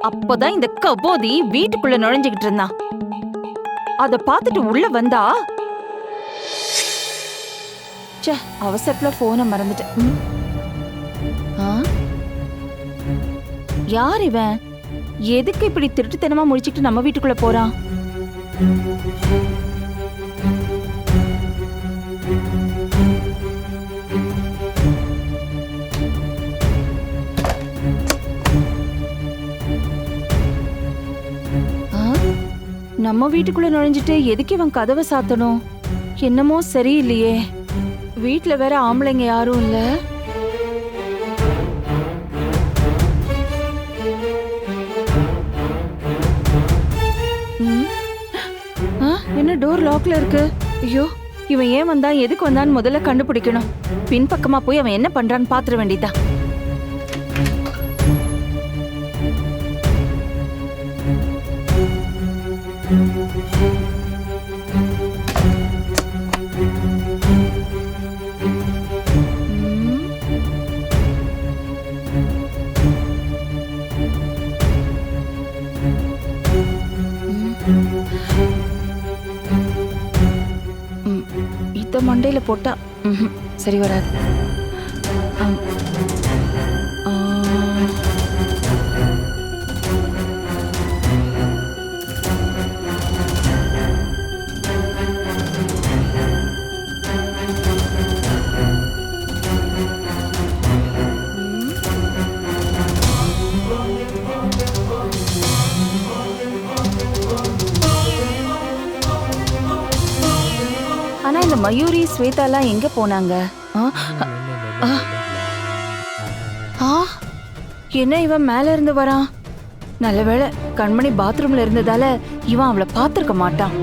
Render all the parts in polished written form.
அப்பதான் இந்த கபோதி வீட்டுக்குள்ள நுழைஞ்சுகிட்டு இருந்தான். அத பாத்துட்டு உள்ள வந்தா, ச்சே, அவசரத்துல போனை மறந்துட்டேன். யார் இவன்? எதுக்கு இப்படி திருட்டுத்தனமா முடிச்சுட்டு நம்ம வீட்டுக்குள்ள போறான்? நம்ம வீட்டுக்குள்ள நுழைஞ்சிட்டு எதுக்கு இவன் கதவை சாத்தணும்? என்னமோ சரியில்லையே. வீட்டுல வேற ஆம்பளைங்க யாரும் இல்ல. என்ன டோர் லாக்ல இருக்கு? ஐயோ, இவன் ஏன் வந்தான், எதுக்கு வந்தான்னு முதல்ல கண்டுபிடிக்கணும். பின்பக்கமா போய் அவன் என்ன பண்றான்னு பாத்துற வேண்டியதா. இத மண்டையில போட்டா சரி வராது. ஆனா இந்த மயூரி ஸ்வேதாலாம் எங்க போனாங்க? என்ன இவன் மேல இருந்து வரான்? நல்லவேளை கண்மணி பாத்ரூம்ல இருந்ததால இவன் அவளை பார்த்திருக்க மாட்டான்.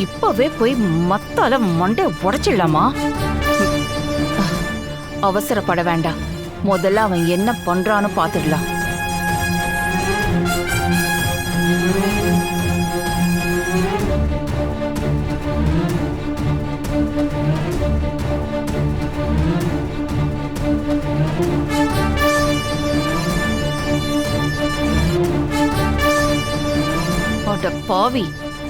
இப்பவே போய் மத்தால மண்டை உடைச்சிடலாமா? அவசரப்பட வேண்டாம், முதல்ல அவன் என்ன பண்றான்னு பாத்துடலாம். பாவி,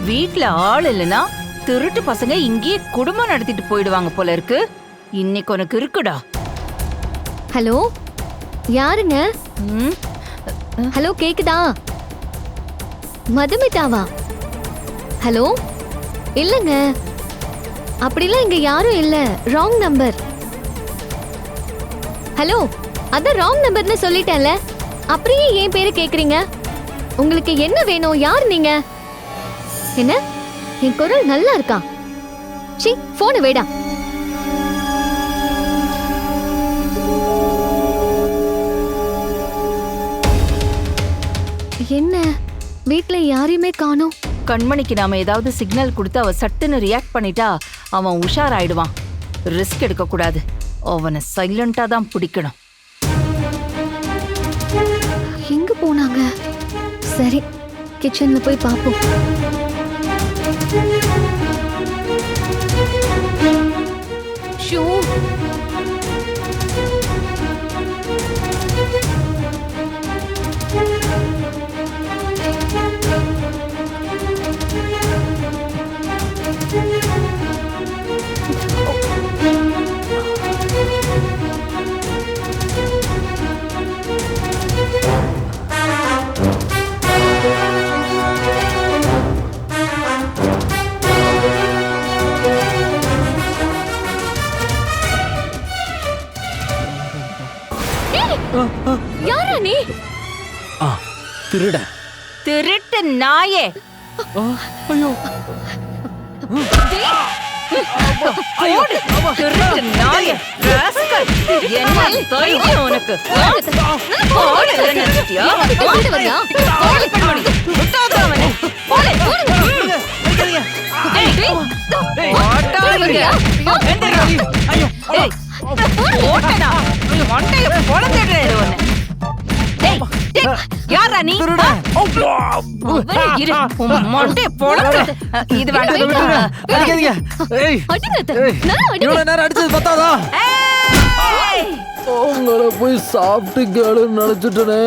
வீட்ல ஆள் இல்லனா திருட்டு பசங்க இங்கேயே குடும்பம் நடத்திட்டு போயிடுவாங்க போல இருக்கு. இன்னைக்கு உனக்கு இருக்குடா. ஹலோ, யாருங்க? ஹலோ, கேக்குதா? மதுமிதாவா? ஹலோ, இல்லங்க, அப்படிலாம் இங்க யாரும் இல்ல. Wrong number. ஹலோ, அதான் ராங் நம்பர்னு சொல்லிட்டேன்ல, அப்படியே ஏன் பேரு கேக்குறீங்க? உங்களுக்கு என்ன வேணும்? யார் நீங்க? என்ன, என் குரல் நல்லா இருக்கா? சீ, போனை வேடா. என்ன, வீட்ல யாரையுமே காணோம். கண்மணிக்கு நாம ஏதாவது சிக்னல் கொடுத்து அவ சட்டுன்னு ரியாக்ட் பண்ணிட்டா அவன் உஷாராயிடுவான். ரிஸ்க் எடுக்க கூடாது. அவனை சைலண்டா தான் பிடிக்கணும். எங்க போனாங்க? சரி, கிச்சன்ல போய் பாப்போம். ஷூ, யாரா நீ? திருட. திருட்டு நாயே. ஐயோ, திருட்டு நாயே. என்ன தைரியம் உனக்கு? யாரா நீ? இது உங்களை போய் சாப்பிட்டு கேளுன்னு நினைச்சிட்டனே.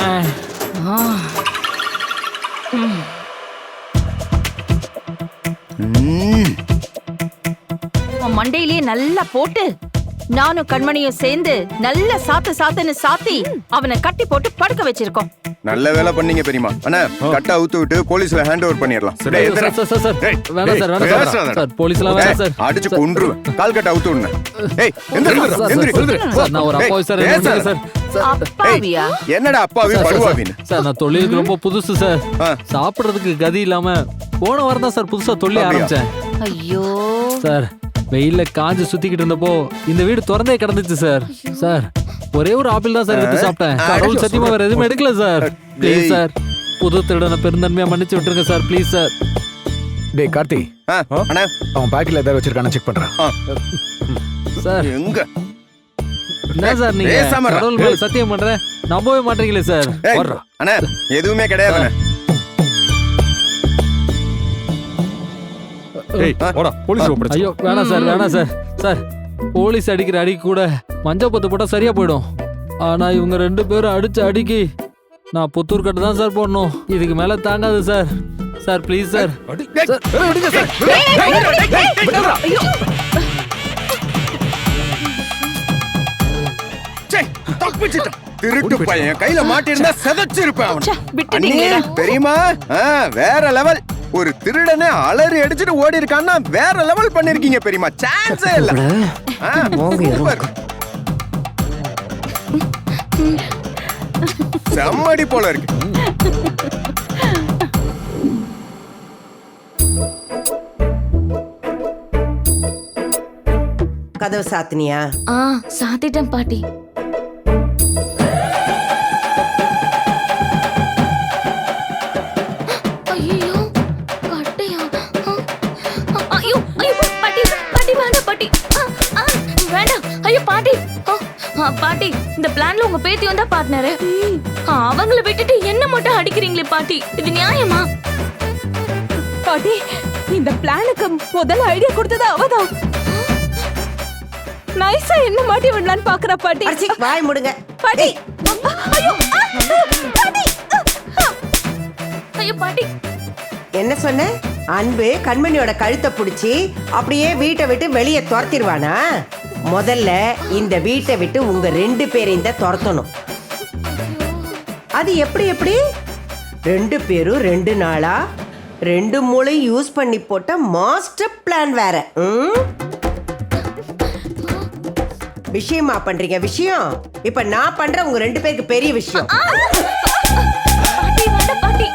ஆ. ம். உன் மண்டையிலேயே நல்லா போட்டு நானும் கண்மணியும் சேர்ந்து நல்ல சாத்துன்னு சாத்தி அவனை கட்டி போட்டு படுக்க வச்சிருக்கோம். நல்ல வேலை பண்ணீங்க பெரியமா. அண்ணா கட்ட அவுத்து விட்டு போலீஸ்ல ஹேண்ட் ஓவர் பண்ணிடலாம். அடிச்சு கொன்றுவேன். கால் கட்ட அவுத்து விடுங்க. ஏய் அப்பாவியா? என்னடா அப்பாவி படுவாவின்னு? சார் நான் தொழிலுக்கு ரொம்ப புதுசு சார். சாப்பிடுறதுக்கு கதி இல்லாம போன வாரம் தான் சார் புதுசா தொழில் ஆரம்பிச்சேன். ஐயோ சார் வெயில்ல காஞ்சு சுத்திக்கிட்டு இருந்தப்போ இந்த வீடு திறந்தே கிடந்துச்சு சார். சார் ஒரே ஒரு ஆப்பிள் தான் சார் எடுத்து சாப்பிட்டேன். கடவுள் சத்தியமா வேற எதுவுமே எடுக்கல சார். ப்ளீஸ் சார், புது திருடனை பெருந்தன்மையா மன்னிச்சு விட்டுருங்க சார், ப்ளீஸ் சார். டேய் கார்த்தி, அண்ணா அவன் பாக்கெட்ல ஏதாவது வச்சிருக்கானு செக் பண்றான். சார் எங்க என்ன சார் நீங்க பேசாம இரு. கடவுள் மேல சத்தியம் பண்றேன், நம்பவே மாட்டீங்களே சார். ஏய், வர்றா. அண்ணா எதுவுமே கிடையாதுண்ணே. ஐயோ வேணாம் சார், வேணாம் சார். சார் போலீஸ் அடிக்கிற அடிக்கு கூட மஞ்சள் பத்து போட்டா சரியா போயிடும். ஆனா இவங்க 2 பேரும் அடிச்ச அடிக்கு நான் புத்தூர் கட்டு தான் சார் போடணும். இதுக்கு மேல தாங்காது சார். Sir please sir. திருட்டு பையன் கையில மாட்டிருந்தா செதச்சிருப்பேன் அவன். விட்டுட்டீங்களா? தெரியுமா? வேற லெவல். ஒரு திருடனை அலறி அடிச்சுட்டு ஓடி இருக்கான்னா வேற லெவல் பண்ணிருக்கீங்க பெரியமா. சான்ஸே இல்ல. சூப்பர். செம்மடி போல இருக்கு. கதவு சாத்தினியா? சாத்திட்டேன் பாட்டி. ஐயோ கட்டையா? ஐயோ ஐயோ பாட்டி பாட்டி வேண்டாம் பாட்டி. வேண்டாம். ஐயோ பாட்டி. பாட்டி இந்த பிளான்ல உங்க பேத்தி வந்தா பார்ட்னர். அவங்கள விட்டுட்டு என்ன மட்டும் அடிக்கிறீங்களே பாட்டி, இது நியாயமா? பாட்டி இந்த பிளானுக்கு முதல்ல ஐடியா கொடுத்தது அவதான். நைஸா என்ன மாட்டி விடலான்னு பாக்குறா பாட்டி. அடிச்சி வாய் முடுங்க பாட்டி. ஐயோ பாட்டி. ஐயோ பாட்டி. என்ன சொன்ன? அன்பு கண்மணியோட கழுத்தை பிடிச்சி அப்படியே வீட்டை விட்டு வெளியே துரத்திடுவானா? முதல்ல இந்த வீட்டை விட்டு உங்க 2 பேரையும் தான் துரத்தணும். அது எப்படி எப்படி? 2 பேரும் 2 நாளா 2 மூளை யூஸ் பண்ணி போட்ட மாஸ்டர் பிளான் வேற. விஷயமா பண்றீங்க விஷயம்? இப்ப நான் பண்ற உங்க 2 பேருக்கு பெரிய விஷயம். பாட்டி வேண்டாம் பாட்டி.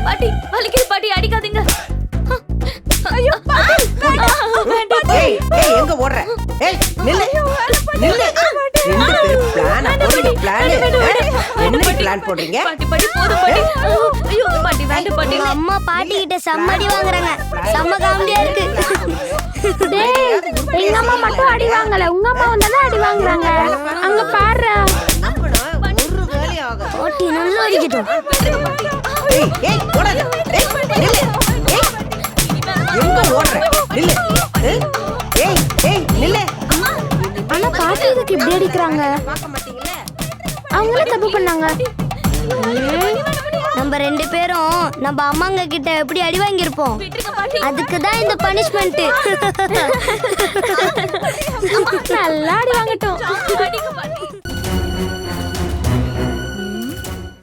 பாட்டி வலிக்குது பாட்டி, அடிக்காதீங்க. ஐயோ பாட்டி வேண்டாம். ஏய் ஏய் எங்க ஓடுற? ஏய் நில்லு நில்லு. 2 பேர் பிளான் போடுங்க. பிளான் என்ன பிளான் போடுறீங்க? பாட்டி பாட்டி போதும் பாட்டி. ஐயோ பாட்டி வேண்டாம் பாட்டி. அம்மா பாட்டி கிட்ட செம்மடி வாங்குறாங்க. செம்ம காமெடியா இருக்கு. டேய் எங்க அம்மா மட்டும் அடி வாங்கல, உங்க அம்மா வந்தானே அடி வாங்குறாங்க. அங்க பாரு. ஒரு வேலை ஆகாது. பாட்டி நல்லா அடிக்கட்டும். ஏய் ஏய் ஓடாத. ஏய் நில்லு. ஏய் எங்க ஓடுற? நில்லு. ஏய் ஏய் நில்லு. ஆனா பாட்டி இதுக்கு இப்படி அடிக்கிறாங்க. பார்க்க மாட்டீங்களே? அவங்களே தப்பு பண்ணாங்க. நம்ம 2 பேரும் நம்ம அம்மாங்க கிட்ட எப்படி அடி வாங்கியிருப்போம், அதுக்கு தான் இந்த பனிஷ்மெண்ட். நல்லா அடி வாங்கட்டும்.